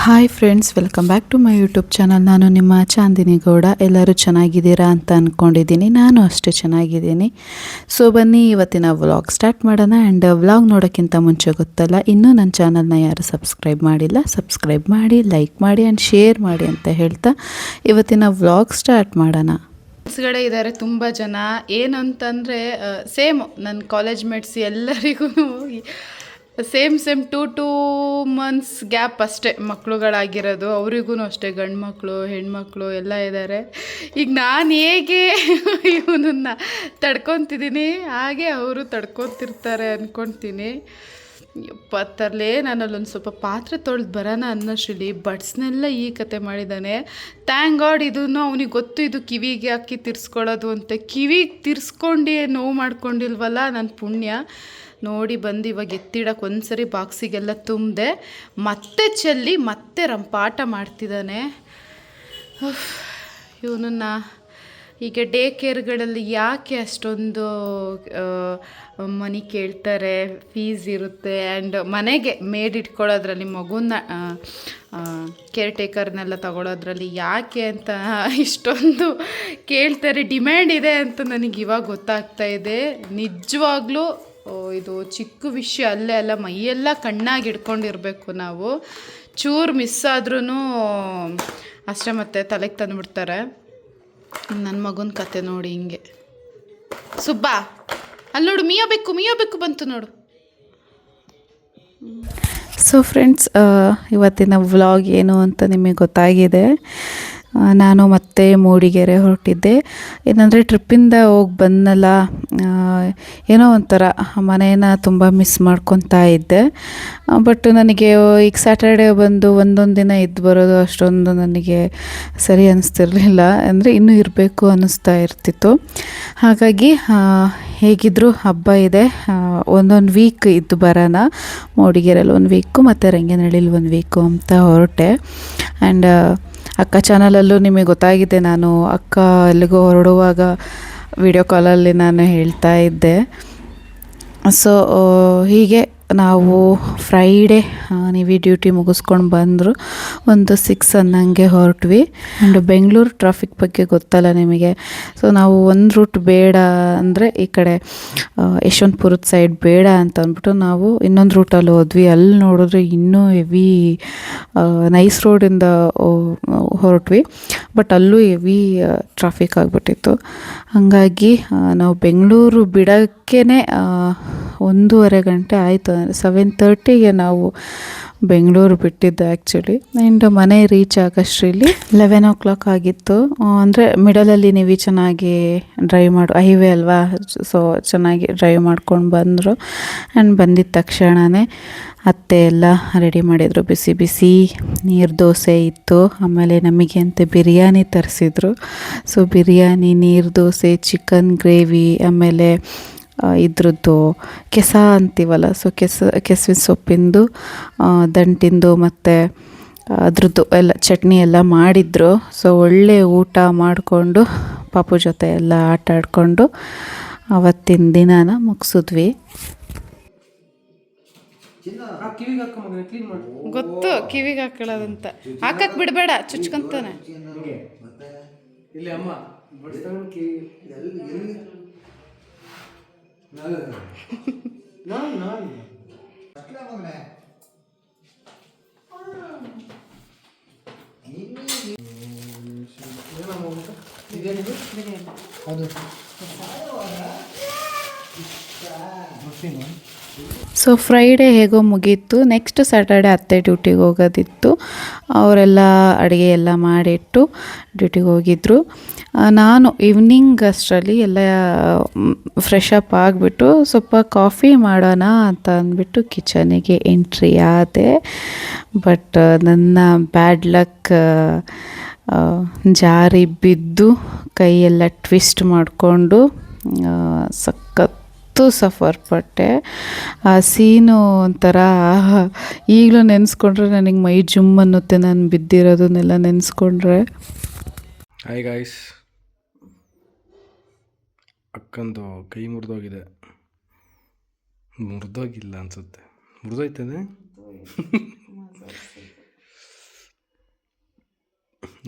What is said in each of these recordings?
Hi friends, welcome back to my YouTube channel. ನಾನು ನಿಮ್ಮ ಚಾಂದಿನಿ ಗೌಡ. ಎಲ್ಲರೂ ಚೆನ್ನಾಗಿದ್ದೀರಾ ಅಂತ ಅಂದ್ಕೊಂಡಿದ್ದೀನಿ. ನಾನು ಅಷ್ಟೇ ಚೆನ್ನಾಗಿದ್ದೀನಿ. ಸೊ ಬನ್ನಿ ಇವತ್ತಿನ ವ್ಲಾಗ್ ಸ್ಟಾರ್ಟ್ ಮಾಡೋಣ. ಆ್ಯಂಡ್ ವ್ಲಾಗ್ ನೋಡೋಕ್ಕಿಂತ ಮುಂಚೆ ಗೊತ್ತಲ್ಲ, ಇನ್ನೂ ನನ್ನ ಚಾನಲ್ನ ಯಾರು ಸಬ್ಸ್ಕ್ರೈಬ್ ಮಾಡಿಲ್ಲ, ಸಬ್ಸ್ಕ್ರೈಬ್ ಮಾಡಿ, ಲೈಕ್ ಮಾಡಿ ಆ್ಯಂಡ್ ಶೇರ್ ಮಾಡಿ ಅಂತ ಹೇಳ್ತಾ ಇವತ್ತಿನ ವ್ಲಾಗ್ ಸ್ಟಾರ್ಟ್ ಮಾಡೋಣ. ಫ್ರೆಂಡ್ಸ್ಗಳೇ ಇದ್ದಾರೆ ತುಂಬ ಜನ. ಏನಂತಂದರೆ ಸೇಮ್ ನನ್ನ ಕಾಲೇಜ್ ಮೇಟ್ಸ್ ಎಲ್ಲರಿಗೂ ಸೇಮ್ 2 ಮಂತ್ಸ್ ಗ್ಯಾಪ್ ಅಷ್ಟೇ ಮಕ್ಕಳುಗಳಾಗಿರೋದು. ಅವರಿಗೂ ಅಷ್ಟೇ ಗಂಡು ಮಕ್ಕಳು ಹೆಣ್ಮಕ್ಳು ಎಲ್ಲ ಇದ್ದಾರೆ. ಈಗ ನಾನು ಹೇಗೆ ಇವನನ್ನು ತಡ್ಕೊತಿದ್ದೀನಿ ಹಾಗೆ ಅವರು ತಡ್ಕೊತಿರ್ತಾರೆ ಅಂದ್ಕೊತೀನಿ. ಪತ್ತರಲ್ಲೇ ನಾನಲ್ಲೊಂದು ಸ್ವಲ್ಪ ಪಾತ್ರೆ ತೊಳೆದು ಬರೋಣ ಅನ್ನೋಷ್ಟರಲ್ಲಿ ಬಡ್ಸ್ನೆಲ್ಲ ಈ ಕತೆ ಮಾಡಿದ್ದಾನೆ. ಥ್ಯಾಂಕ್ ಗಾಡ್ ಇದನ್ನು ಅವನಿಗೆ ಗೊತ್ತು, ಇದು ಕಿವಿಗೆ ಹಾಕಿ ತಿರ್ಸ್ಕೊಳ್ಳೋದು ಅಂತ. ಕಿವಿಗೆ ತಿರ್ಸ್ಕೊಂಡು ನೋವು ಮಾಡ್ಕೊಂಡಿಲ್ವಲ್ಲ ನನ್ನ ಪುಣ್ಯ. ನೋಡಿ ಬಂದು ಇವಾಗ ಎತ್ತಿಡಕ್ಕೆ ಒಂದ್ಸರಿ ಬಾಕ್ಸಿಗೆಲ್ಲ ತುಂಬಿದೆ, ಮತ್ತೆ ಚೆಲ್ಲಿ ಮತ್ತೆ ರಂಪಾಟ ಮಾಡ್ತಿದ್ದಾನೆ. ಇವನನ್ನು ಈಗ ಡೇ ಕೇರ್ಗಳಲ್ಲಿ ಯಾಕೆ ಅಷ್ಟೊಂದು ಮನಿ ಕೇಳ್ತಾರೆ, ಫೀಸ್ ಇರುತ್ತೆ. ಆ್ಯಂಡ್ ಮನೆಗೆ ಮೇಡ್ ಇಟ್ಕೊಳ್ಳೋದ್ರಲ್ಲಿ ಮಗುನ ಕೇರ್ ಟೇಕರ್ನೆಲ್ಲ ತಗೊಳ್ಳೋದ್ರಲ್ಲಿ ಯಾಕೆ ಅಂತ ಇಷ್ಟೊಂದು ಕೇಳ್ತಾರೆ, ಡಿಮ್ಯಾಂಡ್ ಇದೆ ಅಂತ ನನಗೆ ಇವಾಗ ಗೊತ್ತಾಗ್ತಾ ಇದೆ. ನಿಜವಾಗ್ಲೂ ಇದು ಚಿಕ್ಕ ವಿಷಯ ಅಲ್ಲೇ ಅಲ್ಲ, ಮೈಯೆಲ್ಲ ಕಣ್ಣಾಗಿ ಇಟ್ಕೊಂಡಿರ್ಬೇಕು ನಾವು. ಚೂರು ಮಿಸ್ ಆದ್ರೂ ಅಷ್ಟೇ ಮತ್ತೆ ತಲೆಗೆ ತಂದುಬಿಡ್ತಾರೆ. ನನ್ನ ಮಗನ ಕತೆ ನೋಡಿ ಹಿಂಗೆ. ಸುಬ್ಬಾ ಅಲ್ಲಿ ನೋಡು, ಮಿಯೋಬೇಕು ಬಂತು ನೋಡು. ಸೊ ಫ್ರೆಂಡ್ಸ್, ಇವತ್ತಿನ ವ್ಲಾಗ್ ಏನು ಅಂತ ನಿಮಗೆ ಗೊತ್ತಾಗಿದೆ. ನಾನು ಮತ್ತೆ ಮೂಡಿಗೆರೆ ಹೊರಟಿದ್ದೆ. ಏನಂದರೆ ಟ್ರಿಪ್ಪಿಂದ ಹೋಗಿ ಬಂದನಲ್ಲ, ಏನೋ ಒಂಥರ ಮನೇನ ತುಂಬ ಮಿಸ್ ಮಾಡ್ಕೊತಾ ಇದ್ದೆ. ಬಟ್ ನನಗೆ ಈಗ ಸ್ಯಾಟರ್ಡೇ ಬಂದು ಒಂದೊಂದು ದಿನ ಇದ್ದು ಬರೋದು ಅಷ್ಟೊಂದು ನನಗೆ ಸರಿ ಅನ್ನಿಸ್ತಿರ್ಲಿಲ್ಲ. ಅಂದರೆ ಇನ್ನೂ ಇರಬೇಕು ಅನ್ನಿಸ್ತಾ ಇರ್ತಿತ್ತು. ಹಾಗಾಗಿ ಹೇಗಿದ್ದರೂ ಹಬ್ಬ ಇದೆ, ಒಂದೊಂದು ವೀಕ್ ಇದ್ದು ಬರೋಣ. ಮೂಡಿಗೆರೆಯಲ್ಲಿ 1 ವೀಕು ಮತ್ತು ರಂಗನಹಳ್ಳಿಲಿ 1 ವೀಕು ಅಂತ ಹೊರಟೆ. ಆ್ಯಂಡ್ ಅಕ್ಕ ಚಾನಲಲ್ಲೂ ನಿಮಗೆ ಗೊತ್ತಾಗಿದೆ, ನಾನು ಅಕ್ಕ ಎಲ್ಲಿಗೋ ಹೊರಡುವಾಗ ವಿಡಿಯೋ ಕಾಲಲ್ಲಿ ನಾನು ಹೇಳ್ತಾ ಇದ್ದೆ. ಸೊ ಹೀಗೆ ನಾವು ಫ್ರೈಡೇ ನೀವು ಡ್ಯೂಟಿ ಮುಗಿಸ್ಕೊಂಡು ಬಂದರು ಒಂದು 6 ಅನ್ನಂಗೆ ಹೊರಟ್ವಿ. ಆ್ಯಂಡ್ ಬೆಂಗಳೂರು ಟ್ರಾಫಿಕ್ ಬಗ್ಗೆ ಗೊತ್ತಲ್ಲ ನಿಮಗೆ. ಸೊ ನಾವು ಒಂದು ರೂಟ್ ಬೇಡ ಅಂದರೆ ಈ ಕಡೆ ಯಶವಂತಪುರದ ಸೈಡ್ ಬೇಡ ಅಂತ ಅಂದ್ಬಿಟ್ಟು ನಾವು ಇನ್ನೊಂದು ರೂಟಲ್ಲಿ ಹೋದ್ವಿ. ಅಲ್ಲಿ ನೋಡಿದ್ರೆ ಇನ್ನೂ ಹೆವಿ ನೈಸ್ ರೋಡಿಂದ ಹೊರಟ್ವಿ. ಬಟ್ ಅಲ್ಲೂ ಹೆವಿ ಟ್ರಾಫಿಕ್ ಆಗಿಬಿಟ್ಟಿತ್ತು. ಹಾಗಾಗಿ ನಾವು ಬೆಂಗಳೂರು ಬಿಡೋಕ್ಕೇ 1.5 ಗಂಟೆ ಆಯಿತು. 7:30ಗೆ ನಾವು ಬೆಂಗಳೂರು ಬಿಟ್ಟಿದ್ದು ಆ್ಯಕ್ಚುಲಿ. ಆ್ಯಂಡ್ ಮನೆ ರೀಚ್ ಆಗೋಷ್ಟರಲ್ಲಿ 11 o'clock ಆಗಿತ್ತು. ಅಂದರೆ ಮಿಡಲಲ್ಲಿ ನೀವು ಚೆನ್ನಾಗಿ ಡ್ರೈವ್ ಹೈವೇ ಅಲ್ವಾ, ಸೊ ಚೆನ್ನಾಗಿ ಡ್ರೈವ್ ಮಾಡ್ಕೊಂಡು ಬಂದರು. ಆ್ಯಂಡ್ ಬಂದಿದ್ದ ತಕ್ಷಣವೇ ಅತ್ತೆ ಎಲ್ಲ ರೆಡಿ ಮಾಡಿದರು. ಬಿಸಿ ಬಿಸಿ ನೀರು ದೋಸೆ ಇತ್ತು. ಆಮೇಲೆ ನಮಗೆ ಅಂತ ಬಿರಿಯಾನಿ ತರಿಸಿದ್ರು. ಸೊ ಬಿರಿಯಾನಿ, ನೀರು ದೋಸೆ, ಚಿಕನ್ ಗ್ರೇವಿ, ಆಮೇಲೆ ಇದ್ರದ್ದು ಕೆಸ ಅಂತೀವಲ್ಲ, ಸೊ ಕೆಸುವಿನ ಸೊಪ್ಪಿಂದು ದಂಟಿಂದು ಮತ್ತು ಅದ್ರದ್ದು ಎಲ್ಲ ಚಟ್ನಿ ಎಲ್ಲ ಮಾಡಿದರು. ಸೊ ಒಳ್ಳೆ ಊಟ ಮಾಡಿಕೊಂಡು ಪಾಪು ಜೊತೆ ಎಲ್ಲ ಆಟ ಆಡಿಕೊಂಡು ಅವತ್ತಿನ ದಿನಾನ ಮುಗಿಸಿದ್ವಿ. ಗೊತ್ತು ಕಿವಿಗೆ ಹಾಕೊಳ್ಳೋದಂತ, ಹಾಕಕ್ಕೆ ಬಿಡಬೇಡ, ಚುಚ್ಕೊಂತಾನೆ. ಸೊ ಫ್ರೈಡೇ ಹೇಗೋ ಮುಗೀತು. ನೆಕ್ಸ್ಟ್ ಸ್ಯಾಟರ್ಡೆ ಅತ್ತೆ ಡ್ಯೂಟಿಗೆ ಹೋಗೋದಿತ್ತು. ಅವರೆಲ್ಲ ಅಡುಗೆ ಎಲ್ಲ ಮಾಡಿಟ್ಟು ಡ್ಯೂಟಿಗೆ ಹೋಗಿದ್ರು. ನಾನು ಈವ್ನಿಂಗ್ ಅಷ್ಟರಲ್ಲಿ ಎಲ್ಲ ಫ್ರೆಶ್ ಅಪ್ ಆಗಿಬಿಟ್ಟು ಸ್ವಲ್ಪ ಕಾಫಿ ಮಾಡೋಣ ಅಂತ ಅಂದ್ಬಿಟ್ಟು ಕಿಚನಿಗೆ ಎಂಟ್ರಿ ಆದೆ. ಬಟ್ ನನ್ನ ಬ್ಯಾಡ್ ಲಕ್ ಜಾರಿ ಬಿದ್ದು ಕೈಯೆಲ್ಲ ಟ್ವಿಸ್ಟ್ ಮಾಡಿಕೊಂಡು ಸಖತ್ತು ಸಫರ್ ಪಟ್ಟೆ. ಆ ಸೀನು ಒಂಥರ ಈಗಲೂ ನೆನೆಸ್ಕೊಂಡ್ರೆ ನನಗೆ ಮೈ ಜುಮ್ ಅನ್ನುತ್ತೆ, ನಾನು ಬಿದ್ದಿರೋದನ್ನೆಲ್ಲ ನೆನೆಸ್ಕೊಂಡ್ರೆ. ಹಾಯ್ ಗಾಯ್ಸ್, ಅಕ್ಕಂದು ಕೈ ಮುರಿದೋಗಿದೆ. ಮುರಿದೋಗಿಲ್ಲ ಅನ್ಸುತ್ತೆ, ಮುರಿದೋಯ್ತದೆ.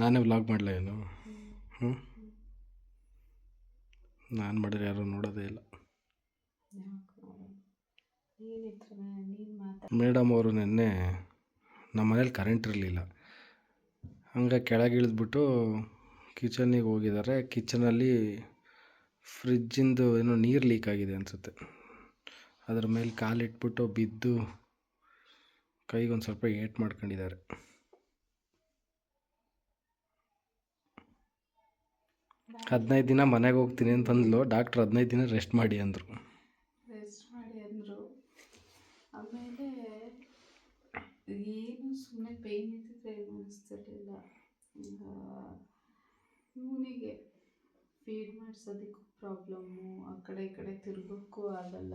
ನಾನೇ ವ್ಲಾಗ್ ಮಾಡಲ ಏನು? ಹ್ಞೂ, ನಾನು ಮಾಡಿದ್ರೆ ಯಾರೂ ನೋಡೋದೇ ಇಲ್ಲ. ಮೇಡಮ್ ಅವರು ನಿನ್ನೆ ನಮ್ಮ ಮನೇಲಿ ಕರೆಂಟ್ ಇರಲಿಲ್ಲ, ಹಂಗೆ ಕೆಳಗೆ ಇಳಿದ್ಬಿಟ್ಟು ಕಿಚನಿಗೆ ಹೋಗಿದ್ದಾರೆ. ಕಿಚನಲ್ಲಿ ಫ್ರಿಜ್ಜಿಂದು ಏನೋ ನೀರು ಲೀಕ್ ಆಗಿದೆ ಅನಿಸುತ್ತೆ. ಅದ್ರ ಮೇಲೆ ಕಾಲಿಟ್ಬಿಟ್ಟು ಬಿದ್ದು ಕೈಗೊಂದು ಸ್ವಲ್ಪ ಏಟು ಮಾಡ್ಕೊಂಡಿದ್ದಾರೆ. ಹದಿನೈದು ದಿನ ಮನೆಗೆ ಹೋಗ್ತೀನಿ ಅಂತಂದ್ಲು ಡಾಕ್ಟ್ರ್. 15 ದಿನ ರೆಸ್ಟ್ ಮಾಡಿ ಅಂದರು. ಆಮೇಲೆ ಏನು ಸುಮ್ಮನೆ ಪೇಯ್ನ್ ಇದ್ದಿದ್ರೆ ಏನು ಅನಿಸ್ತಿರ್ಲಿಲ್ಲ. ಇವನಿಗೆ ಫೀಡ್ ಮಾಡಿಸೋದಕ್ಕೂ ಪ್ರಾಬ್ಲಮ್ಮು, ಆ ಕಡೆ ಈ ಕಡೆ ತಿರುಗೋಕ್ಕೂ ಆಗಲ್ಲ.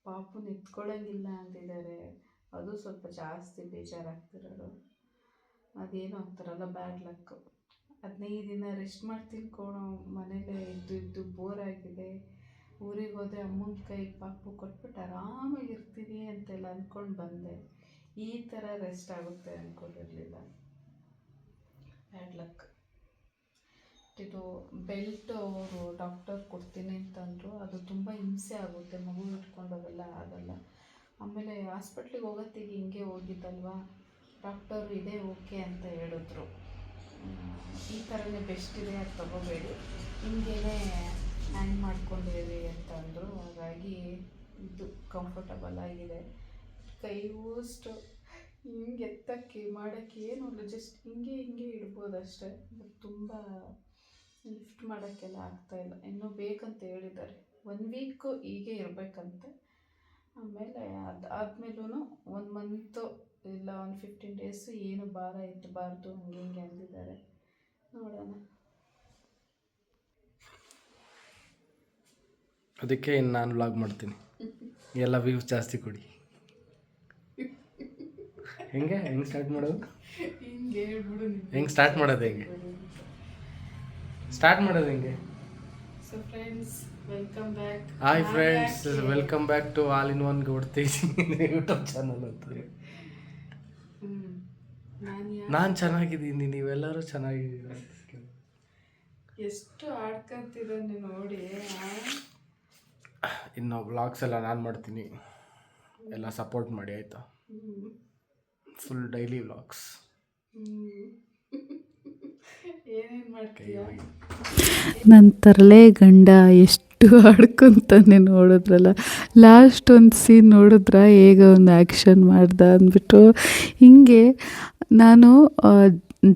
ಪಾಪು ನಿಂತ್ಕೊಳ್ಳೋಂಗಿಲ್ಲ ಅಂತಿದ್ದಾರೆ. ಅದು ಸ್ವಲ್ಪ ಜಾಸ್ತಿ ಬೇಜಾರಾಗ್ತಿರೋದು. ಅದೇನು ಅಂತಾರಲ್ಲ, ಬ್ಯಾಡ್ ಲಕ್ಕು. 15 ದಿನ ರೆಸ್ಟ್ ಮಾಡ್ತೀನಿ ಮನೇಲೇ ಇದ್ದು ಬೋರ್ ಆಗಿದೆ. ಊರಿಗೆ ಹೋದರೆ ಅಮ್ಮನ ಕೈಗೆ ಪಾಪು ಕೊಟ್ಬಿಟ್ಟು ಆರಾಮಾಗಿರ್ತೀನಿ ಅಂತೆಲ್ಲ ಅಂದ್ಕೊಂಡು ಬಂದೆ. ಈ ಥರ ರೆಸ್ಟ್ ಆಗುತ್ತೆ ಅಂದ್ಕೊಂಡಿರಲಿಲ್ಲ. Bad luck. ಇದು ಬೆಲ್ಟ್ ಅವರು ಡಾಕ್ಟರ್ ಕೊಡ್ತೀನಿ ಅಂತಂದರು. ಅದು ತುಂಬ ಹಿಂಸೆ ಆಗುತ್ತೆ, ಮಗು ಇಟ್ಕೊಂಡೋಗೆಲ್ಲ ಆಗಲ್ಲ. ಆಮೇಲೆ ಹಾಸ್ಪಿಟ್ಲಿಗೆ ಹೋಗೋತ್ತಿಗೆ ಹಿಂಗೆ ಹೋಗಿದ್ದಲ್ವ, ಡಾಕ್ಟರು ಇದೇ ಓಕೆ ಅಂತ ಹೇಳಿದ್ರು. ಈ ಥರನೇ ಬೆಸ್ಟ್ ಇದೆ, ಅದು ತೊಗೋಬೇಡಿ, ಹಿಂಗೇನೆ ಹ್ಯಾಂಗ್ ಮಾಡ್ಕೊಂಡಿರಿ ಅಂತ ಅಂದರು. ಹಾಗಾಗಿ ಇದು ಕಂಫರ್ಟಬಲ್ ಆಗಿದೆ. ಕೈ ಅಷ್ಟು ಹಿಂಗೆ ಎತ್ತಕ್ಕೆ ಮಾಡೋಕ್ಕೆ ಏನೂ ಇಲ್ಲ, ಜಸ್ಟ್ ಹಿಂಗೆ ಇಡ್ಬೋದು ಅಷ್ಟೇ. ಬಟ್ ತುಂಬ ಲಿಫ್ಟ್ ಮಾಡೋಕ್ಕೆಲ್ಲ ಆಗ್ತಾಯಿಲ್ಲ. ಇನ್ನೂ ಬೇಕಂತ ಹೇಳಿದ್ದಾರೆ. 1 ವೀಕು ಹೀಗೆ ಇರಬೇಕಂತೆ. ಆಮೇಲೆ ಆದಮೇಲೂ 1 ಮಂತು ಇಲ್ಲ 15 ಡೇಸು ಏನು ಭಾರ ಇರಬಾರ್ದು, ಹಿಂಗೆ ಅಂದಿದ್ದಾರೆ. ನೋಡೋಣ. ಅದಕ್ಕೆ ಇನ್ನು ನಾನು ವ್ಲಾಗ್ ಮಾಡ್ತೀನಿ, ಎಲ್ಲ ವ್ಯೂಸ್ ಜಾಸ್ತಿ ಕೊಡಿ. ಹೆಂಗೆ ಸ್ಟಾರ್ಟ್ ಮಾಡೋದು? ಹೆಂಗೆ ಸ್ಟಾರ್ಟ್ ಮಾಡೋದು? ಹೆಂಗೆ so friends, welcome back. Hi friends, welcome back to all in one ಗೌಡ್ತೇಜ್ ಯೂಟ್ಯೂಬ್ ಚಾನಲ್ ಅಂತ. ನಾನು ಚೆನ್ನಾಗಿದ್ದೀನಿ, ನೀವೆಲ್ಲರೂ ಚೆನ್ನಾಗಿದ್ದೀರ. ಎಷ್ಟು ಆಡ್ಕೊಂತಿದ್ದಾನೆ ನೋಡಿ. ಇನ್ನು ವ್ಲಾಗ್ಸ್ ಎಲ್ಲ ನಾನು ಮಾಡ್ತೀನಿ, ಎಲ್ಲ ಸಪೋರ್ಟ್ ಮಾಡಿ ಆಯಿತಾ? Full daily vlogs. ಏನೇನು ಮಾಡ್ತೀಯ? ನನ್ನ ತರಲೆ ಗಂಡ ಎಷ್ಟು ಆಡ್ಕೊತಾನೆ ನೋಡಿದ್ರಲ್ಲ. ಲಾಸ್ಟ್ ಒಂದು ಸೀನ್ ನೋಡಿದ್ರ, ಹೇಗ ಒಂದು ಆ್ಯಕ್ಷನ್ ಮಾಡ್ದ ಅಂದ್ಬಿಟ್ಟು ಹಿಂಗೆ ನಾನು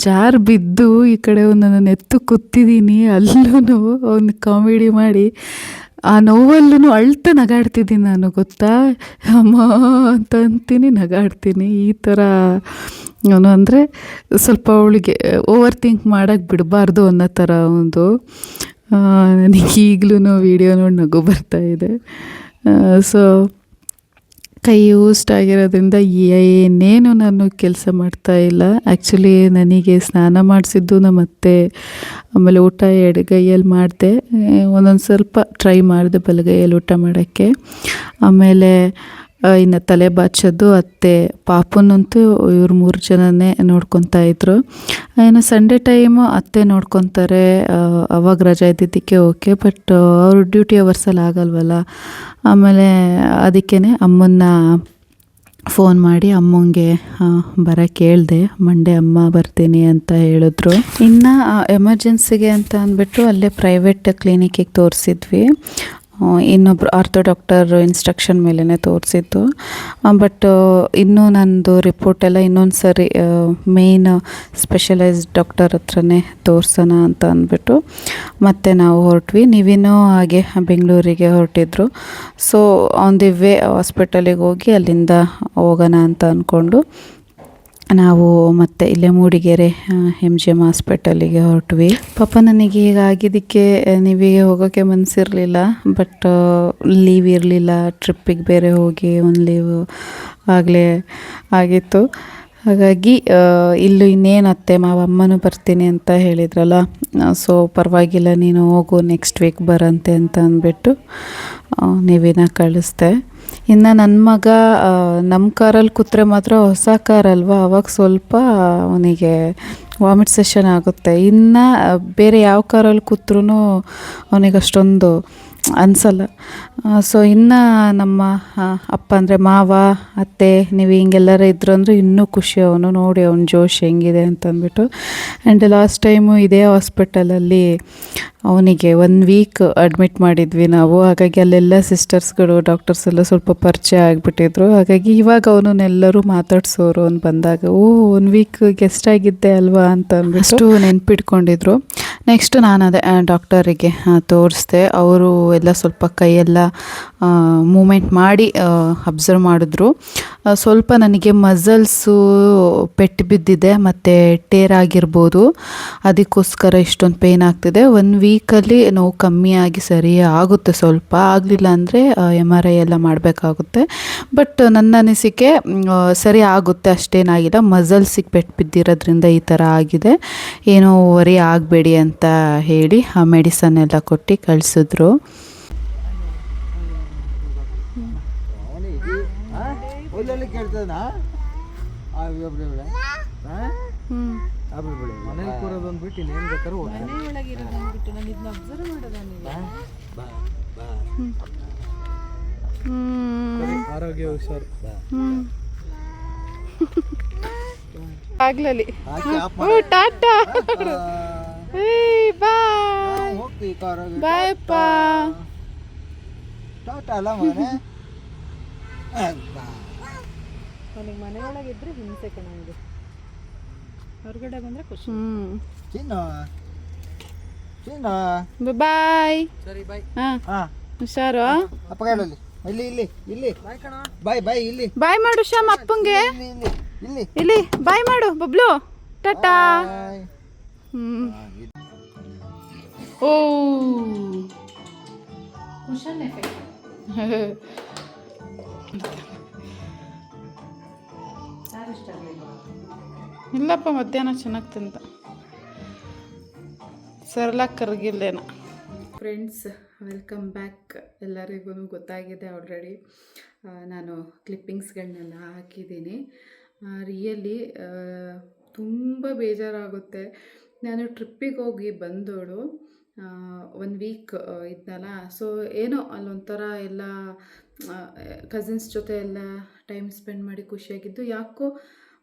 ಜಾರ್ ಬಿದ್ದು ಈ ಕಡೆ ನನ್ನ ಎತ್ತು ಕೂತಿದ್ದೀನಿ. ಅಲ್ಲೂ ಒಂದು ಕಾಮಿಡಿ ಮಾಡಿ ಆ ನೋವಲ್ಲೂ ಅಳ್ತಾ ನಗಾಡ್ತಿದ್ದೀನಿ ನಾನು, ಗೊತ್ತಾ? ಅಮ್ಮ ಅಂತ ಅಂತೀನಿ, ನಗಾಡ್ತೀನಿ. ಈ ಥರ ಅವನು ಅಂದರೆ ಸ್ವಲ್ಪ ಅವಳಿಗೆ ಓವರ್ ಥಿಂಕ್ ಮಾಡೋಕ್ಕೆ ಬಿಡಬಾರ್ದು ಅನ್ನೋ ಥರ ಒಂದು. ನನಗೆ ಈಗಲೂ ವೀಡಿಯೋ ನೋಡಿ ನಗು ಬರ್ತಾಯಿದೆ. ಸೊ ಕೈ ಯೂಸ್ಟ್ ಆಗಿರೋದ್ರಿಂದ ಏನೇನು ನಾನು ಕೆಲಸ ಮಾಡ್ತಾಯಿಲ್ಲ. ಆ್ಯಕ್ಚುಲಿ ನನಗೆ ಸ್ನಾನ ಮಾಡಿಸಿದ್ದು ನಮ್ಮ ಅತ್ತೆ, ಆಮೇಲೆ ಊಟ ಎಡಗೈಯಲ್ಲಿ ಮಾಡಿದೆ. ಒಂದೊಂದು ಸ್ವಲ್ಪ ಟ್ರೈ ಮಾಡಿದೆ ಬಲಗೈಯಲ್ಲಿ ಊಟ ಮಾಡೋಕ್ಕೆ. ಆಮೇಲೆ ಇನ್ನು ತಲೆ ಬಾಚೋದು ಅತ್ತೆ, ಪಾಪನಂತೂ ಇವ್ರು 3 ಜನನೇ ನೋಡ್ಕೊತಾ ಇದ್ರು. ಇನ್ನು ಸಂಡೇ ಟೈಮು ಅತ್ತೆ ನೋಡ್ಕೊತಾರೆ, ಅವಾಗ ರಜೆ ಇದ್ದಿದ್ದಕ್ಕೆ ಓಕೆ. ಬಟ್ ಅವ್ರ ಡ್ಯೂಟಿ ಅವರ್ಸಲ್ಲಿ ಆಗಲ್ವಲ್ಲ. ಆಮೇಲೆ ಅದಕ್ಕೇ ಅಮ್ಮನ್ನ ಫೋನ್ ಮಾಡಿ ಅಮ್ಮಂಗೆ ಬರೋಕ್ಕೆ ಹೇಳಿದೆ. ಮಂಡೇ ಅಮ್ಮ ಬರ್ತೀನಿ ಅಂತ ಹೇಳಿದ್ರು. ಇನ್ನು ಎಮರ್ಜೆನ್ಸಿಗೆ ಅಂತ ಅಂದ್ಬಿಟ್ಟು ಅಲ್ಲೇ ಪ್ರೈವೇಟ್ ಕ್ಲಿನಿಕ್ಕಿಗೆ ತೋರಿಸಿದ್ವಿ. ಇನ್ನೊಬ್ರು ಆರ್ಥೋ ಡಾಕ್ಟರ್ ಇನ್ಸ್ಟ್ರಕ್ಷನ್ ಮೇಲೇ ತೋರಿಸಿದ್ದು. ಬಟ್ ಇನ್ನೂ ನಂದು ರಿಪೋರ್ಟೆಲ್ಲ ಇನ್ನೊಂದು ಸರಿ ಮೇಯ್ನ್ ಸ್ಪೆಷಲೈಸ್ಡ್ ಡಾಕ್ಟರ್ ಹತ್ರನೇ ತೋರಿಸೋಣ ಅಂತ ಅಂದ್ಬಿಟ್ಟು ಮತ್ತೆ ನಾವು ಹೊರಟ್ವಿ. ನೀವಿನ್ನೂ ಹಾಗೆ ಬೆಂಗಳೂರಿಗೆ ಹೊರಟಿದ್ರು. ಸೊ ಆನ್ ದಿ ವೇ ಹಾಸ್ಪಿಟಲಿಗೆ ಹೋಗಿ ಅಲ್ಲಿಂದ ಹೋಗೋಣ ಅಂತ ಅಂದ್ಕೊಂಡು ನಾವು ಮತ್ತೆ ಇಲ್ಲೇ ಮೂಡಿಗೆರೆ MGM ಹಾಸ್ಪಿಟಲಿಗೆ ಹೊರಟ್ವಿ. ಪಾಪ ನನಗೆ ಈಗ ಆಗಿದ್ದಕ್ಕೆ ನೀವಿಗೆ ಹೋಗೋಕ್ಕೆ ಮನಸ್ಸಿರಲಿಲ್ಲ. ಬಟ್ ಲೀವ್ ಇರಲಿಲ್ಲ, ಟ್ರಿಪ್ಪಿಗೆ ಬೇರೆ ಹೋಗಿ ಒಂದು ಲೀವ್ ಆಗಲೇ ಆಗಿತ್ತು. ಹಾಗಾಗಿ ಇಲ್ಲೂ ಇನ್ನೇನು ಅತ್ತೆ ಮಾವಮ್ಮನೂ ಬರ್ತೀನಿ ಅಂತ ಹೇಳಿದ್ರಲ್ಲ. ಸೊ ಪರವಾಗಿಲ್ಲ, ನೀನು ಹೋಗು, ನೆಕ್ಸ್ಟ್ ವೀಕ್ ಬರಂತೆ ಅಂತ ಅಂದ್ಬಿಟ್ಟು ನೀವಿನ ಕಳಿಸ್ದೆ. ಇನ್ನು ನನ್ನ ಮಗ ನಮ್ಮ ಕಾರಲ್ಲಿ ಕೂತ್ರೆ ಮಾತ್ರ ಹೊಸ ಕಾರಲ್ವ, ಅವಾಗ ಸ್ವಲ್ಪ ಅವನಿಗೆ ವಾಮಿಟ್ ಸೆಷನ್ ಆಗುತ್ತೆ. ಇನ್ನು ಬೇರೆ ಯಾವ ಕಾರಲ್ಲಿ ಕೂತ್ರೂ ಅವನಿಗೆ ಅಷ್ಟೊಂದು ಅನಿಸಲ್ಲ. ಸೊ ಇನ್ನು ನಮ್ಮ ಅಪ್ಪ ಅಂದರೆ ಮಾವ, ಅತ್ತೆ, ನೀವು ಹಿಂಗೆಲ್ಲರೂ ಇದ್ರು ಅಂದರೆ ಇನ್ನೂ ಖುಷಿ ಅವನು ನೋಡಿ ಅವ್ನ ಜೋಶ್ ಹೆಂಗಿದೆ ಅಂತಂದ್ಬಿಟ್ಟು. ಆ್ಯಂಡ್ ಲಾಸ್ಟ್ ಟೈಮು ಇದೇ ಹಾಸ್ಪಿಟಲಲ್ಲಿ ಅವನಿಗೆ 1 ವೀಕ್ ಅಡ್ಮಿಟ್ ಮಾಡಿದ್ವಿ ನಾವು. ಹಾಗಾಗಿ ಅಲ್ಲೆಲ್ಲ ಸಿಸ್ಟರ್ಸ್ಗಳು, ಡಾಕ್ಟರ್ಸ್ ಎಲ್ಲ ಸ್ವಲ್ಪ ಪರಿಚಯ ಆಗಿಬಿಟ್ಟಿದ್ರು. ಹಾಗಾಗಿ ಇವಾಗ ಅವನನ್ನೆಲ್ಲರೂ ಮಾತಾಡ್ಸೋರು ಅವ್ನು ಬಂದಾಗ, 1 ವೀಕ್ ಗೆಸ್ಟ್ ಆಗಿದ್ದೆ ಅಲ್ವಾ ಅಂತ ಅಂದ್ಬಿಟ್ಟು ನೆನ್ಪಿಟ್ಕೊಂಡಿದ್ರು. ನೆಕ್ಸ್ಟ್ ನಾನು ಅದೇ ಡಾಕ್ಟರಿಗೆ ತೋರಿಸ್ದೆ. ಅವರು ಎಲ್ಲ ಸ್ವಲ್ಪ ಕೈಯೆಲ್ಲ ಮೂಮೆಂಟ್ ಮಾಡಿ ಅಬ್ಸರ್ವ್ ಮಾಡಿದ್ರು. ಸ್ವಲ್ಪ ನನಗೆ ಮಸಲ್ಸು ಪೆಟ್ಟು ಬಿದ್ದಿದೆ ಮತ್ತು ಟೇರ್ ಆಗಿರ್ಬೋದು, ಅದಕ್ಕೋಸ್ಕರ ಇಷ್ಟೊಂದು ಪೇಯ್ನ್ ಆಗ್ತಿದೆ. 1 ವೀಕಲ್ಲಿ ನೋವು ಕಮ್ಮಿಯಾಗಿ ಸರಿ ಆಗುತ್ತೆ. ಸ್ವಲ್ಪ ಆಗಲಿಲ್ಲ ಅಂದರೆ MRI ಎಲ್ಲ ಮಾಡಬೇಕಾಗುತ್ತೆ. ಬಟ್ ನನ್ನ ಅನಿಸಿಕೆ ಸರಿ ಆಗುತ್ತೆ, ಅಷ್ಟೇನಾಗಿಲ್ಲ. ಮಸಲ್ಸಿಗೆ ಪೆಟ್ಟು ಬಿದ್ದಿರೋದ್ರಿಂದ ಈ ಥರ ಆಗಿದೆ, ಏನೋ ವರಿ ಆಗಬೇಡಿ ಅಂತ ಹೇಳಿ ಆ ಮೆಡಿಸನ್ ಎಲ್ಲ ಕೊಟ್ಟು ಕಳಿಸಿದ್ರು. ಮನೇಲಿ ಕೂರೋದೊಂದು ಬಿಟ್ಟು ಇನ್ನೇನು ಬೇಕಾದ್ರೂ ಆರೋಗ್ಯ ಹುಷಾರು ಆಗ್ಲಲ್ಲಿ ಟಾಟಾ ಬಾಯ್ ಬಾಯ್ ಅಪ್ಪ. ಅವನಿಗೆ ಮನೆಯೊಳಗಿದ್ರೆ ಹಿಂಸೆ ಕಣಂಗೆ, ಹೊರಗಡೆ ಬಂದರೆ ಖುಷಿ. ಬಾಯ್. ಸರಿ ಬಾಯ್. ಹಾಂ ಹುಷಾರು. ಅಪ್ಪ ಹೇಳಲ್ಲಿ ಇಲ್ಲಿ ಇಲ್ಲಿ ಇಲ್ಲಿ ಬಾಯ್ ಬಾಯ್ ಇಲ್ಲಿ ಬಾಯ್ ಮಾಡು ಶ್ಯಾಮ್ ಅಪ್ಪಂಗೆ. ಇಲ್ಲಿ ಇಲ್ಲಿ ಬಾಯ್ ಮಾಡು ಬಬ್ಲು. ಟಾಟಾ. ಓ ಇಲ್ಲಪ್ಪ, ಮಧ್ಯಾಹ್ನ ಚೆನ್ನಾಗಿ ತಿಂತ, ಸರಳಾಗಿ ಕರಗಿಲ್ಲೇನ. Friends, welcome back. ಎಲ್ಲರಿಗೂ ಗೊತ್ತಾಗಿದೆ ಆಲ್ರೆಡಿ. ನಾನು ಕ್ಲಿಪ್ಪಿಂಗ್ಸ್ಗಳನ್ನೆಲ್ಲ ಹಾಕಿದ್ದೀನಿ. ರಿಯಲಿ ತುಂಬ ಬೇಜಾರಾಗುತ್ತೆ. ನಾನು ಟ್ರಿಪ್ಪಿಗೆ ಹೋಗಿ ಬಂದೋಳು 1 ವೀಕ್ ಇದ್ನಲ್ಲ. ಸೊ ಏನೋ ಅಲ್ಲೊಂಥರ ಎಲ್ಲ ಕಸಿನ್ಸ್ ಜೊತೆ ಎಲ್ಲ ಟೈಮ್ ಸ್ಪೆಂಡ್ ಮಾಡಿ ಖುಷಿಯಾಗಿದ್ದು. ಯಾಕೋ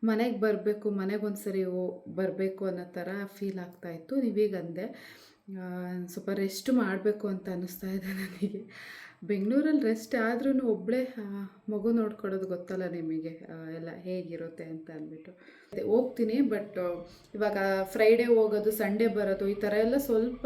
ಮನೆಗೆ ಬರಬೇಕು, ಮನೆಗೊಂದು ಸರಿ ಬರಬೇಕು ಅನ್ನೋ ಥರ ಫೀಲ್ ಆಗ್ತಾಯಿತ್ತು. ನೀವೀಗ ಅಂದೆ ಸ್ವಲ್ಪ ರೆಸ್ಟ್ ಮಾಡಬೇಕು ಅಂತ ಅನ್ನಿಸ್ತಾ ಇದೆ ನನಗೆ. ಬೆಂಗಳೂರಲ್ಲಿ ರೆಸ್ಟ್ ಆದ್ರೂ ಒಬ್ಬಳೇ ಮಗು ನೋಡ್ಕೊಳ್ಳೋದು ಗೊತ್ತಲ್ಲ ನಿಮಗೆ, ಎಲ್ಲ ಹೇಗಿರುತ್ತೆ ಅಂತ ಅಂದ್ಬಿಟ್ಟು ಹೋಗ್ತೀನಿ. ಬಟ್ ಇವಾಗ ಫ್ರೈಡೇ ಹೋಗೋದು, ಸಂಡೇ ಬರೋದು, ಈ ಥರ ಎಲ್ಲ ಸ್ವಲ್ಪ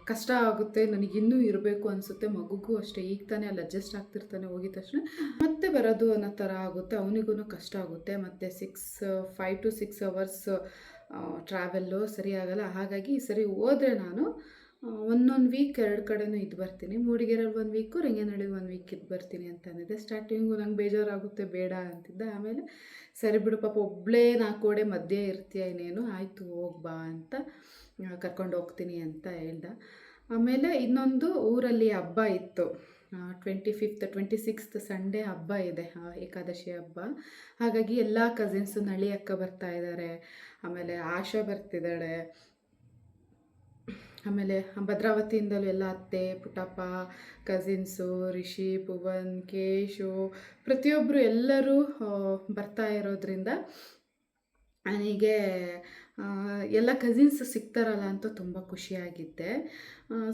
ಕಷ್ಟ ಆಗುತ್ತೆ. ನನಗಿನ್ನೂ ಇರಬೇಕು ಅನಿಸುತ್ತೆ. ಮಗುಗೂ ಅಷ್ಟೇ, ಈಗ ತಾನೇ ಅಲ್ಲಿ ಅಡ್ಜಸ್ಟ್ ಆಗ್ತಿರ್ತಾನೆ, ಹೋಗಿದ ತಕ್ಷಣ ಮತ್ತೆ ಬರೋದು ಅನ್ನೋ ಥರ ಆಗುತ್ತೆ. ಅವನಿಗೂ ಕಷ್ಟ ಆಗುತ್ತೆ. ಮತ್ತು 5 to 6 hours ಟ್ರಾವೆಲ್ಲು ಸರಿ ಆಗಲ್ಲ. ಹಾಗಾಗಿ ಸರಿ ಹೋದರೆ ನಾನು 1 ವೀಕ್ 2 ಕಡೆನೂ ಇದ್ದು ಬರ್ತೀನಿ. ಮೂಡಿಗೆರೆಯಲ್ಲಿ 1 ವೀಕು, ರಂಗನಹಳ್ಳಿಗೆ 1 ವೀಕ್ ಇದ್ದು ಬರ್ತೀನಿ ಅಂತ ಅಂದಿದ್ದೆ. ಸ್ಟಾರ್ಟಿಂಗು ನಂಗೆ ಬೇಜಾರಾಗುತ್ತೆ, ಬೇಡ ಅಂತಿದ್ದೆ. ಆಮೇಲೆ ಸರಿ ಬಿಡು ಪಾಪ, ಒಬ್ಬಳೇ 4 ಗೋಡೆ ಮಧ್ಯೆ ಇರ್ತೀಯ, ಇನ್ನೇನು ಆಯಿತು ಹೋಗ್ಬಾ ಅಂತ ಕರ್ಕೊಂಡು ಹೋಗ್ತೀನಿ ಅಂತ ಹೇಳ್ದೆ. ಆಮೇಲೆ ಇನ್ನೊಂದು ಊರಲ್ಲಿ ಹಬ್ಬ ಇತ್ತು, 25th 26th ಸಂಡೇ ಹಬ್ಬ ಇದೆ, ಏಕಾದಶಿ ಹಬ್ಬ. ಹಾಗಾಗಿ ಎಲ್ಲ ಕಸಿನ್ಸು, ನಳಿ ಅಕ್ಕ ಬರ್ತಾ ಇದ್ದಾರೆ, ಆಮೇಲೆ ಆಶಾ ಬರ್ತಿದ್ದಾಳೆ, ಆಮೇಲೆ ಭದ್ರಾವತಿಯಿಂದಲೂ ಎಲ್ಲ ಅತ್ತೆ, ಪುಟ್ಟಪ್ಪ, ಕಸಿನ್ಸು, ರಿಷಿ, ಭುವನ್, ಕೇಶು, ಪ್ರತಿಯೊಬ್ಬರು ಎಲ್ಲರೂ ಬರ್ತಾ ಇರೋದ್ರಿಂದ ನನಗೆ ಎಲ್ಲ ಕಸಿನ್ಸ್ ಸಿಗ್ತಾರಲ್ಲ ಅಂತ ತುಂಬ ಖುಷಿಯಾಗಿದ್ದೆ.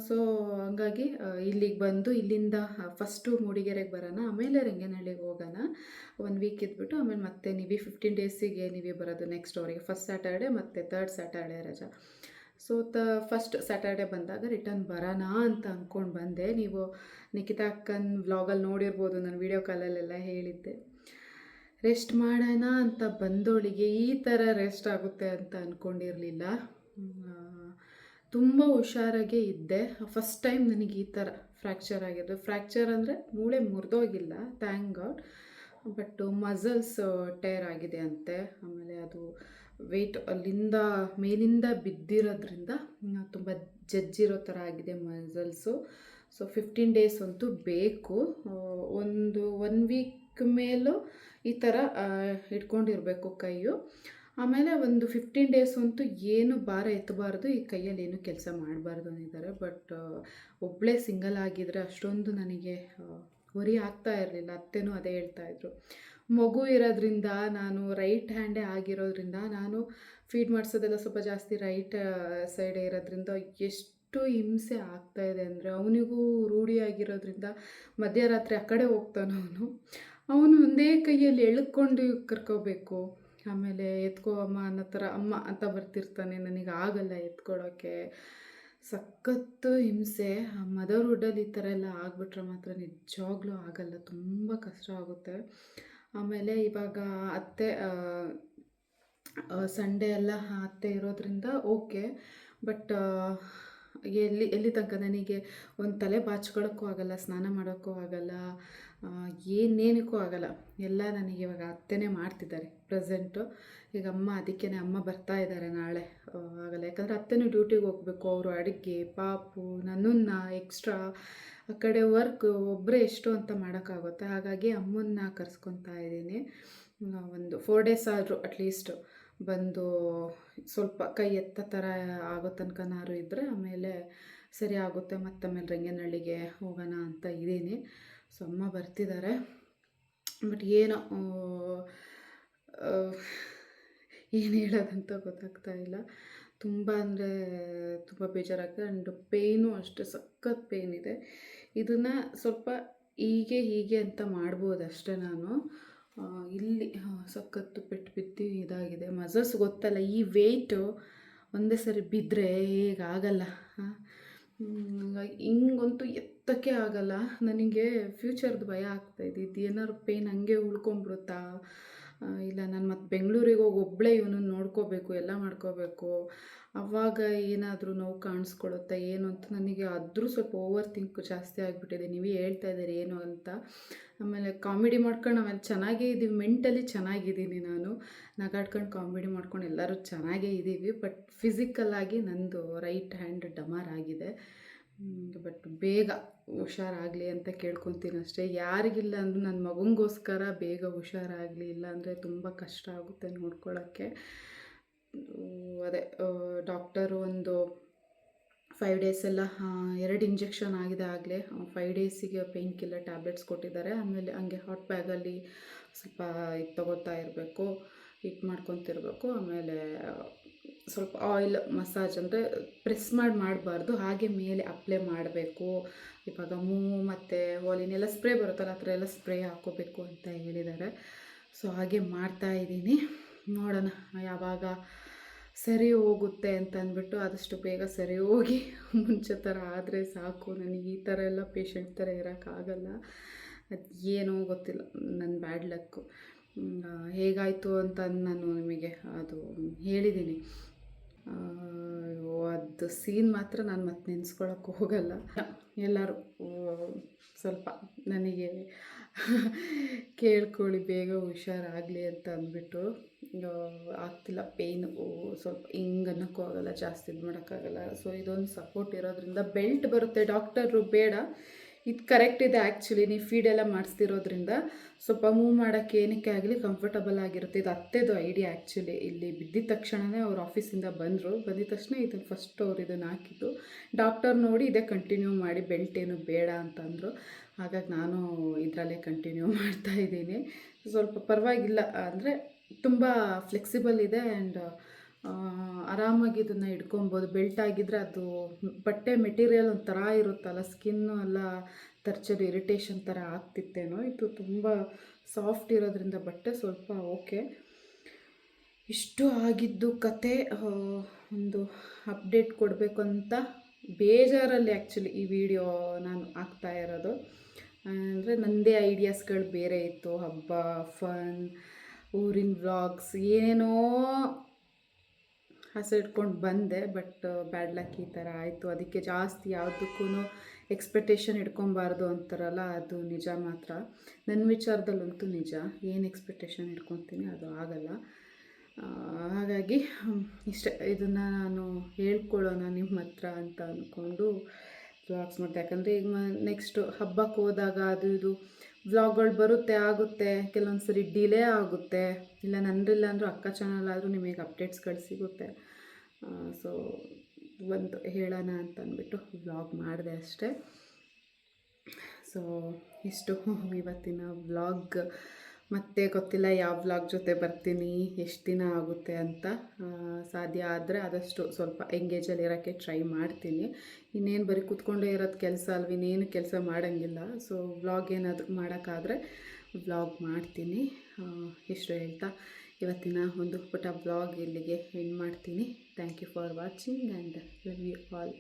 ಸೊ ಹಂಗಾಗಿ ಇಲ್ಲಿಗೆ ಬಂದು ಇಲ್ಲಿಂದ ಫಸ್ಟು ಮೂಡಿಗೆರೆಗೆ ಬರೋಣ, ಆಮೇಲೆ ರಂಗನಹಳ್ಳಿಗೆ ಹೋಗೋಣ. 1 ವೀಕ್ ಇದ್ಬಿಟ್ಟು ಆಮೇಲೆ ಮತ್ತೆ ನೀವೇ 15 ಡೇಸಿಗೆ ನೀವೇ ಬರೋದು ನೆಕ್ಸ್ಟ್ ಅವರಿಗೆ. ಫಸ್ಟ್ ಸ್ಯಾಟರ್ಡೆ ಮತ್ತು 3rd ಸ್ಯಾಟರ್ಡೆ ರಜಾ. ಸೊ ಫಸ್ಟ್ ಸ್ಯಾಟರ್ಡೆ ಬಂದಾಗ ರಿಟರ್ನ್ ಬರೋಣ ಅಂತ ಅಂದ್ಕೊಂಡು ಬಂದೆ. ನೀವು ನಿಖಿತಾ ಅಕ್ಕನ ವ್ಲಾಗಲ್ಲಿ ನೋಡಿರ್ಬೋದು, ನಾನು ವೀಡಿಯೋ ಕಾಲಲ್ಲೆಲ್ಲ ಹೇಳಿದ್ದೆ. ರೆಸ್ಟ್ ಮಾಡೋಣ ಅಂತ ಬಂದೋಳಿಗೆ ಈ ಥರ ರೆಸ್ಟ್ ಆಗುತ್ತೆ ಅಂತ ಅಂದ್ಕೊಂಡಿರಲಿಲ್ಲ. ತುಂಬ ಹುಷಾರಾಗೇ ಇದ್ದೆ. ಫಸ್ಟ್ ಟೈಮ್ ನನಗೆ ಈ ಥರ ಫ್ರ್ಯಾಕ್ಚರ್ ಆಗಿರೋದು. ಫ್ರ್ಯಾಕ್ಚರ್ ಅಂದರೆ ಮೂಳೆ ಮುರಿದೋಗಿಲ್ಲ, thank God. But muscles tear ಆಗಿದೆ ಅಂತೆ. ಆಮೇಲೆ ಅದು ವೆಯ್ಟ್ ಅಲ್ಲಿಂದ ಮೇಲಿಂದ ಬಿದ್ದಿರೋದ್ರಿಂದ ತುಂಬ ಜಜ್ಜಿರೋ ಥರ ಆಗಿದೆ ಮಸಲ್ಸು. ಸೊ 15 ಡೇಸ್ ಅಂತೂ ಬೇಕು. 1 ವೀಕ್ ಮೇಲೂ ಈ ಥರ ಇಟ್ಕೊಂಡಿರಬೇಕು ಕೈಯು. ಆಮೇಲೆ ಒಂದು 15 ಡೇಸ್ ಅಂತೂ ಏನು ಭಾರ ಎತ್ತಬಾರ್ದು, ಈ ಕೈಯಲ್ಲಿ ಏನು ಕೆಲಸ ಮಾಡಬಾರ್ದು ಅಂದಿದ್ದಾರೆ. ಬಟ್ ಒಬ್ಬಳೇ ಸಿಂಗಲ್ ಆಗಿದ್ದರೆ ಅಷ್ಟೊಂದು ನನಗೆ ವರಿ ಆಗ್ತಾ ಇರಲಿಲ್ಲ. ಅತ್ತೆನೂ ಅದೇ ಹೇಳ್ತಾಯಿದ್ರು. ಮಗು ಇರೋದ್ರಿಂದ, ನಾನು ರೈಟ್ ಹ್ಯಾಂಡೇ ಆಗಿರೋದ್ರಿಂದ, ನಾನು ಫೀಡ್ ಮಾಡಿಸೋದೆಲ್ಲ ಸ್ವಲ್ಪ ಜಾಸ್ತಿ ರೈಟ್ ಸೈಡೇ ಇರೋದ್ರಿಂದ ಎಷ್ಟು ಹಿಂಸೆ ಆಗ್ತಾಯಿದೆ ಅಂದರೆ, ಅವನಿಗೂ ರೂಢಿಯಾಗಿರೋದ್ರಿಂದ ಮಧ್ಯರಾತ್ರಿ ಆ ಕಡೆ ಹೋಗ್ತಾನೆ ಅವನು ಒಂದೇ ಕೈಯಲ್ಲಿ ಎಳ್ಕೊಂಡು ಕರ್ಕೋಬೇಕು. ಆಮೇಲೆ ಎತ್ಕೋ ಅಮ್ಮ ಅನ್ನೋ ಥರ ಅಮ್ಮ ಅಂತ ಬರ್ತಿರ್ತಾನೆ. ನನಗೆ ಆಗಲ್ಲ ಎತ್ಕೊಳ್ಳೋಕ್ಕೆ, ಸಖತ್ತು ಹಿಂಸೆ. ಮದರ್ಹುಡ್ಡಲ್ಲಿ ಈ ಥರ ಎಲ್ಲ ಆಗಿಬಿಟ್ರೆ ಮಾತ್ರ ನಿಜವಾಗ್ಲೂ ಆಗಲ್ಲ, ತುಂಬ ಕಷ್ಟ ಆಗುತ್ತೆ. ಆಮೇಲೆ ಇವಾಗ ಅತ್ತೆ ಸಂಡೇ ಎಲ್ಲ ಅತ್ತೆ ಇರೋದ್ರಿಂದ ಓಕೆ. ಬಟ್ ಎಲ್ಲಿ ತನಕ ನನಗೆ ಒಂದು ತಲೆ ಬಾಚ್ಕೊಳ್ಳೋಕ್ಕೂ ಆಗಲ್ಲ, ಸ್ನಾನ ಮಾಡೋಕ್ಕೂ ಆಗಲ್ಲ, ಏನೇನಕ್ಕೂ ಆಗಲ್ಲ. ಎಲ್ಲ ನನಗೆ ಇವಾಗ ಅತ್ತೆನೇ ಮಾಡ್ತಿದ್ದಾರೆ ಪ್ರೆಸೆಂಟು. ಈಗ ಅದಕ್ಕೆ ಅಮ್ಮ ಬರ್ತಾ ಇದ್ದಾರೆ ನಾಳೆ. ಆಗಲ್ಲ, ಯಾಕಂದರೆ ಅತ್ತೆನೂ ಡ್ಯೂಟಿಗೆ ಹೋಗಬೇಕು. ಅವರು ಅಡುಗೆ ಪಾಪು ನನ್ನನ್ನು ಎಕ್ಸ್ಟ್ರಾ ಆ ಕಡೆ ವರ್ಕ್ ಒಬ್ಬರೇ ಎಷ್ಟು ಅಂತ ಮಾಡೋಕ್ಕಾಗುತ್ತೆ. ಹಾಗಾಗಿ ಅಮ್ಮನ್ನ ಕರ್ಸ್ಕೊತಾ ಇದ್ದೀನಿ. ಒಂದು 4 ಡೇಸ್ ಆದರೂ ಅಟ್ಲೀಸ್ಟ್ ಬಂದು ಸ್ವಲ್ಪ ಕೈ ಎತ್ತ ಥರ ಆಗೋ ತನಕನಾರು ಇದ್ದರೆ ಆಮೇಲೆ ಸರಿ ಆಗುತ್ತೆ. ಆಮೇಲೆ ರಂಗನಹಳ್ಳಿಗೆ ಹೋಗೋಣ ಅಂತ ಇದ್ದೀನಿ. ಸೊ ಅಮ್ಮ ಬರ್ತಿದ್ದಾರೆ. ಬಟ್ ಏನೋ ಏನು ಹೇಳೋದಂತ ಗೊತ್ತಾಗ್ತಾ ಇಲ್ಲ. ತುಂಬ ಅಂದರೆ ತುಂಬ ಬೇಜಾರಾಗ್ತದೆ. ಆ್ಯಂಡ್ ಪೇಯ್ನು ಅಷ್ಟೇ, ಸಖತ್ ಪೇಯ್ನ್ ಇದೆ. ಇದನ್ನು ಸ್ವಲ್ಪ ಹೀಗೆ ಅಂತ ಮಾಡ್ಬೋದು ಅಷ್ಟೇ. ನಾನು ಇಲ್ಲಿ ಸಖತ್ತು ಪೆಟ್ಟು ಬಿದ್ದು ಇದಾಗಿದೆ. ಮಸಲ್ಸ್ ಗೊತ್ತಲ್ಲ, ಈ ವೆಯ್ಟು ಒಂದೇ ಸರಿ ಬಿದ್ದರೆ ಹೇಗಾಗಲ್ಲ. ಹಿಂಗಂತೂ ಎತ್ತಕ್ಕೆ ಆಗಲ್ಲ. ನನಗೆ ಫ್ಯೂಚರ್ದು ಭಯ ಆಗ್ತಾಯಿದೆ. ಇದು ಏನಾದ್ರು ಪೇಯ್ನ್ ಹಂಗೆ ಉಳ್ಕೊಂಬಿಡುತ್ತಾ, ಇಲ್ಲ ನಾನು ಮತ್ತೆ ಬೆಂಗಳೂರಿಗೆ ಹೋಗಿ ಒಬ್ಬಳೇ ಇವನನ್ನು ನೋಡ್ಕೋಬೇಕು, ಎಲ್ಲ ಮಾಡ್ಕೋಬೇಕು, ಆವಾಗ ಏನಾದರೂ ನೋವು ಕಾಣಿಸ್ಕೊಳ್ಳುತ್ತಾ ಏನು ಅಂತ ನನಗೆ ಅದ್ರೂ ಸ್ವಲ್ಪ ಓವರ್ ಥಿಂಕ್ ಜಾಸ್ತಿ ಆಗಿಬಿಟ್ಟಿದೆ. ನೀವೇ ಹೇಳ್ತಾ ಇದ್ದೀರಿ ಏನು ಅಂತ. ಆಮೇಲೆ ಕಾಮಿಡಿ ಮಾಡ್ಕೊಂಡು ಆಮೇಲೆ ಚೆನ್ನಾಗೇ ಇದ್ದೀವಿ, ಮೆಂಟಲಿ ಚೆನ್ನಾಗಿದ್ದೀನಿ. ನಾನು ನಗಾಡ್ಕೊಂಡು ಕಾಮಿಡಿ ಮಾಡ್ಕೊಂಡು ಎಲ್ಲರೂ ಚೆನ್ನಾಗೇ ಇದ್ದೀವಿ. ಬಟ್ ಫಿಸಿಕಲ್ಲಾಗಿ ನಂದು ರೈಟ್ ಹ್ಯಾಂಡ್ ಡಮಾರ್ ಆಗಿದೆ. ಬಟ್ ಬೇಗ ಹುಷಾರಾಗಲಿ ಅಂತ ಕೇಳ್ಕೊತೀನಿ ಅಷ್ಟೇ. ಯಾರಿಗಿಲ್ಲ ಅಂದರೂ ನನ್ನ ಮಗನಿಗೋಸ್ಕರ ಬೇಗ ಹುಷಾರಾಗಲಿ, ಇಲ್ಲಾಂದರೆ ತುಂಬ ಕಷ್ಟ ಆಗುತ್ತೆ ನೋಡ್ಕೊಳ್ಳೋಕ್ಕೆ. ಅದೇ ಡಾಕ್ಟರು ಒಂದು 5 ಡೇಸ್ ಎಲ್ಲ 2 ಇಂಜೆಕ್ಷನ್ ಆಗಿದೆ ಆಗಲೇ. 5 ಡೇಸಿಗೆ ಪೇಯ್ನ್ ಕಿಲ್ಲರ್ ಟ್ಯಾಬ್ಲೆಟ್ಸ್ ಕೊಟ್ಟಿದ್ದಾರೆ. ಆಮೇಲೆ ಹಂಗೆ ಹಾಟ್ ಬ್ಯಾಗಲ್ಲಿ ಸ್ವಲ್ಪ ಇದು ತೊಗೋತಾ ಇರಬೇಕು, ಹಿಟ್ ಮಾಡ್ಕೊತಿರ್ಬೇಕು. ಆಮೇಲೆ ಸ್ವಲ್ಪ ಆಯಿಲ್ ಮಸಾಜ್ ಅಂದರೆ ಪ್ರೆಸ್ ಮಾಡಬಾರ್ದು, ಹಾಗೆ ಮೇಲೆ ಅಪ್ಲೈ ಮಾಡಬೇಕು. ಇವಾಗ ಮೂಗು ಮತ್ತು ಓಲಿನೆಲ್ಲ ಸ್ಪ್ರೇ ಬರುತ್ತಲ್ಲ, ಆ ಥರ ಎಲ್ಲ ಸ್ಪ್ರೇ ಹಾಕೋಬೇಕು ಅಂತ ಹೇಳಿದ್ದಾರೆ. ಸೊ ಹಾಗೆ ಮಾಡ್ತಾಯಿದ್ದೀನಿ. ನೋಡೋಣ ಯಾವಾಗ ಸರಿ ಹೋಗುತ್ತೆ ಅಂತ ಅಂದ್ಬಿಟ್ಟು. ಆದಷ್ಟು ಬೇಗ ಸರಿ ಹೋಗಿ ಮುಂಚೆ ಥರ ಆದರೆ ಸಾಕು. ನನಗೆ ಈ ಥರ ಎಲ್ಲ ಪೇಷಂಟ್ ಥರ ಇರೋಕ್ಕಾಗಲ್ಲ. ಅದು ಏನೋ ಗೊತ್ತಿಲ್ಲ, ನನ್ನ ಬ್ಯಾಡ್ ಲಕ್ಕು. ಹೇಗಾಯಿತು ಅಂತ ನಾನು ನಿಮಗೆ ಅದು ಹೇಳಿದ್ದೀನಿ. ಅದು ಸೀನ್ ಮಾತ್ರ ನಾನು ಮತ್ತೆ ನೆನೆಸ್ಕೊಳಕ್ಕೆ ಹೋಗಲ್ಲ. ಎಲ್ಲರೂ ಸ್ವಲ್ಪ ನನಗೆ ಕೇಳ್ಕೊಳ್ಳಿ, ಬೇಗ ಹುಷಾರಾಗಲಿ ಅಂತ ಅಂದ್ಬಿಟ್ಟು. ಆಗ್ತಿಲ್ಲ, ಪೇಯ್ನು ಸ್ವಲ್ಪ ಹಿಂಗೆ ಅನ್ನೋಕ್ಕೂ ಆಗಲ್ಲ, ಜಾಸ್ತಿ ಇದು ಮಾಡೋಕ್ಕಾಗಲ್ಲ. ಸೊ ಇದೊಂದು ಸಪೋರ್ಟ್ ಇರೋದ್ರಿಂದ ಬೆಲ್ಟ್ ಬರುತ್ತೆ. ಡಾಕ್ಟರು ಬೇಡ, ಇದು ಕರೆಕ್ಟ್ ಇದೆ ಆ್ಯಕ್ಚುಲಿ. ನೀವು ಫೀಡೆಲ್ಲ ಮಾಡಿಸ್ತಿರೋದ್ರಿಂದ ಸ್ವಲ್ಪ ಮೂವ್ ಮಾಡೋಕ್ಕೆ ಏನಕ್ಕೆ ಆಗಲಿ ಕಂಫರ್ಟಬಲ್ ಆಗಿರುತ್ತೆ. ಇದು ಅತ್ತೆದು ಐಡಿಯಾ ಆ್ಯಕ್ಚುಲಿ. ಇಲ್ಲಿ ಬಿದ್ದಿದ ತಕ್ಷಣವೇ ಅವ್ರು ಆಫೀಸಿಂದ ಬಂದಿದ ತಕ್ಷಣ ಇದನ್ನು ಫಸ್ಟ್ ಅವ್ರು ಇದನ್ನು ಹಾಕಿದ್ದು. ಡಾಕ್ಟರ್ ನೋಡಿ ಇದೇ ಕಂಟಿನ್ಯೂ ಮಾಡಿ, ಬೆಲ್ಟ್ ಏನು ಬೇಡ ಅಂತಂದರು. ಹಾಗಾಗಿ ನಾನು ಇದರಲ್ಲೇ ಕಂಟಿನ್ಯೂ ಮಾಡ್ತಾಯಿದ್ದೀನಿ. ಸ್ವಲ್ಪ ಪರವಾಗಿಲ್ಲ, ಅಂದರೆ ತುಂಬ ಫ್ಲೆಕ್ಸಿಬಲ್ ಇದೆ. ಆ್ಯಂಡ್ ಆರಾಮಾಗಿ ಇದನ್ನು ಹಿಡ್ಕೊಬೋದು. ಬೆಲ್ಟ್ ಆಗಿದ್ದರೆ ಅದು ಬಟ್ಟೆ ಮೆಟೀರಿಯಲ್ ಒಂಥರ ಇರುತ್ತಲ್ಲ, ಸ್ಕಿನ್ನು ಎಲ್ಲ ತರ್ಚೋದು ಇರಿಟೇಷನ್ ಥರ ಆಗ್ತಿತ್ತೇನೋ. ಇದು ತುಂಬ ಸಾಫ್ಟ್ ಇರೋದ್ರಿಂದ ಬಟ್ಟೆ ಸ್ವಲ್ಪ ಓಕೆ. ಇಷ್ಟು ಆಗಿದ್ದು ಕತೆ. ಒಂದು ಅಪ್ಡೇಟ್ ಕೊಡಬೇಕು ಅಂತ ಬೇಜಾರಲ್ಲಿ ಆ್ಯಕ್ಚುಲಿ ಈ ವಿಡಿಯೋ ನಾನು ಹಾಕ್ತಾ ಇರೋದು. ಅಂದರೆ ನನ್ನದೇ ಐಡಿಯಾಸ್ಗಳು ಬೇರೆ ಇತ್ತು, ಹಬ್ಬ, ಫನ್, ಊರಿನ ವ್ಲಾಗ್ಸ್, ಏನೇನೋ ಆಸೆ ಇಟ್ಕೊಂಡು ಬಂದೆ. ಬಟ್ ಬ್ಯಾಡ್ ಲಕ್ ಈ ಥರ ಆಯಿತು. ಅದಕ್ಕೆ ಜಾಸ್ತಿ ಯಾವುದಕ್ಕೂ ಎಕ್ಸ್ಪೆಕ್ಟೇಷನ್ ಇಟ್ಕೊಬಾರ್ದು ಅಂತಾರಲ್ಲ, ಅದು ನಿಜ ಮಾತ್ರ. ನನ್ನ ವಿಚಾರದಲ್ಲಂತೂ ನಿಜ. ಏನು ಎಕ್ಸ್ಪೆಕ್ಟೇಷನ್ ಇಟ್ಕೊತೀನಿ ಅದು ಆಗಲ್ಲ. ಹಾಗಾಗಿ ಇಷ್ಟೇ, ಇದನ್ನು ನಾನು ಹೇಳ್ಕೊಳ್ಳೋಣ ನಿಮ್ಮ ಹತ್ರ ಅಂತ ಅಂದ್ಕೊಂಡು ವ್ಲಾಗ್ಸ್ ಮಾಡ್ತೆ. ಯಾಕಂದರೆ ಈಗ ನೆಕ್ಸ್ಟು ಹಬ್ಬಕ್ಕೆ ಹೋದಾಗ ಅದು ಇದು ವ್ಲಾಗ್ಗಳು ಬರುತ್ತೆ ಆಗುತ್ತೆ, ಕೆಲವೊಂದು ಸರಿ ಡಿಲೇ ಆಗುತ್ತೆ, ಇಲ್ಲ ನಂದಿಲ್ಲ ಅಂದರೂ ಅಕ್ಕ ಚಾನಲ್ ಆದರೂ ನಿಮಗೆ ಅಪ್ಡೇಟ್ಸ್ಗಳು ಸಿಗುತ್ತೆ. ಸೊ ಒಂದು ಹೇಳೋಣ ಅಂತ ಅಂದ್ಬಿಟ್ಟು ವ್ಲಾಗ್ ಮಾಡಿದೆ ಅಷ್ಟೇ. ಸೊ ಇಷ್ಟು ಇವತ್ತಿನ ವ್ಲಾಗ್. ಮತ್ತೆ ಗೊತ್ತಿಲ್ಲ ಯಾವ ವ್ಲಾಗ್ ಜೊತೆ ಬರ್ತೀನಿ, ಎಷ್ಟು ದಿನ ಆಗುತ್ತೆ ಅಂತ. ಸಾಧ್ಯ ಆದರೆ ಆದಷ್ಟು ಸ್ವಲ್ಪ ಎಂಗೇಜಲ್ಲಿ ಇರೋಕ್ಕೆ ಟ್ರೈ ಮಾಡ್ತೀನಿ. ಇನ್ನೇನು ಬರೀ ಕೂತ್ಕೊಂಡೇ ಇರೋದು ಕೆಲಸ ಅಲ್ವ, ಇನ್ನೇನು ಕೆಲಸ ಮಾಡೋಂಗಿಲ್ಲ. ಸೊ ವ್ಲಾಗ್ ಏನಾದರೂ ಮಾಡೋಕ್ಕಾದರೆ ವ್ಲಾಗ್ ಮಾಡ್ತೀನಿ. ಇಷ್ಟು ಹೇಳ್ತಾ ಇವತ್ತಿನ ಒಂದು ಪುಟ್ಟ ವ್ಲಾಗ್ ಇಲ್ಲಿಗೆ ಎಂಡ್ ಮಾಡ್ತೀನಿ. Thank you for watching and love you all.